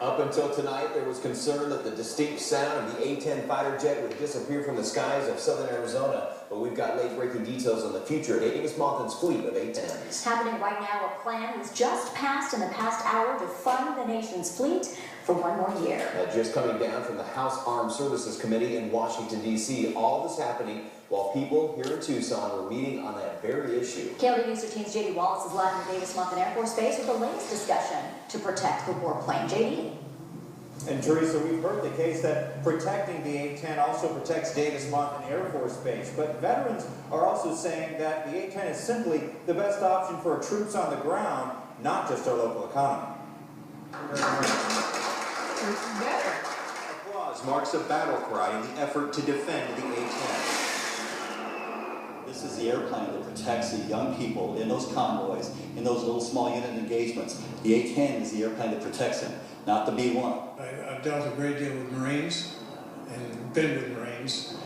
Up until tonight, there was concern that the distinct sound of the A-10 fighter jet would disappear from the skies of southern Arizona, but we've got late-breaking details on the future of Davis Monthan's fleet of A-10s. Happening right now, a plan was just passed in the past hour to fund the nation's fleet for 1 more year. Just coming down from the House Armed Services Committee in Washington, D.C., all this happening while people here in Tucson were meeting on that very issue. KLD News 13's J.D. Wallace is live in the Davis Monthan Air Force Base with the latest discussion to protect the warplane. J.D. And Teresa, we've heard the case that protecting the A-10 also protects Davis Monthan Air Force Base, but veterans are also saying that the A-10 is simply the best option for our troops on the ground, not just our local economy. Applause marks a battle cry in the effort to defend the A-10. This is the airplane that protects the young people in those convoys, in those little small unit engagements. The A-10 is the airplane that protects them, not the B-1. I've dealt a great deal with Marines and been with Marines,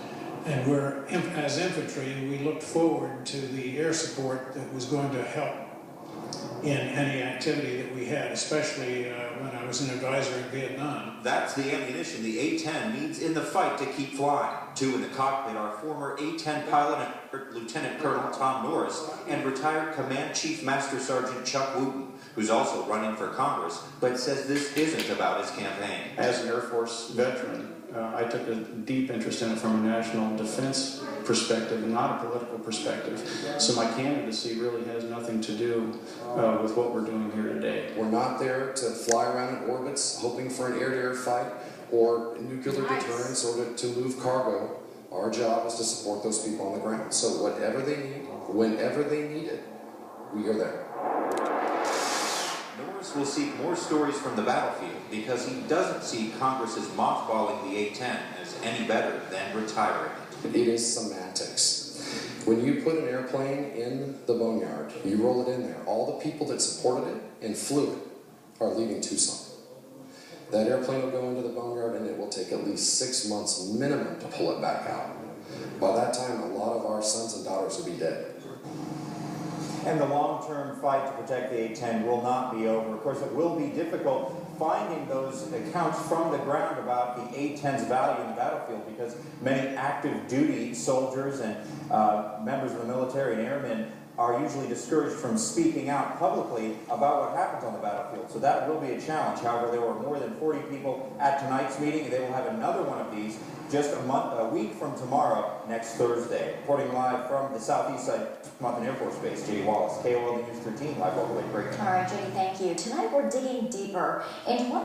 and we're, as infantry, we looked forward to the air support that was going to help in any activity that we had, especially when I was an advisor in Vietnam. That's the ammunition the A-10 needs in the fight to keep flying. Two in the cockpit are former A-10 pilot and Lieutenant Colonel Tom Norris and retired Command Chief Master Sergeant Chuck Wooten, who's also running for Congress, but says this isn't about his campaign. As an Air Force veteran, I took a deep interest in it from a national defense perspective and not a political perspective. So my candidacy really has nothing to do with what we're doing here today. We're not there to fly around in orbits hoping for an air-to-air fight or nuclear deterrence or to move cargo. Our job is to support those people on the ground. So whatever they need, whenever they need it, we are there. Norris will seek more stories from the battlefield because he doesn't see Congress's mothballing the A-10 as any better than retiring it. It is semantics. When you put an airplane in the boneyard, you roll it in there. All the people that supported it and flew it are leaving Tucson. That airplane will go into the boneyard and it will take at least 6 months minimum to pull it back out. By that time, a lot of our sons and daughters will be dead. And the long-term fight to protect the A-10 will not be over. Of course, it will be difficult finding those accounts from the ground about the A-10's value in the battlefield because many active duty soldiers and members of the military and airmen are usually discouraged from speaking out publicly about what happens on the battlefield. So that will be a challenge. However, there were more than 40 people at tonight's meeting, and they will have another one of these just a week from tomorrow, next Thursday. Reporting live from the southeast side, Monthan Air Force Base, J.D. Wallace, KLD News 13, live all the way breaking. All right, J.D., thank you. Tonight we're digging deeper into what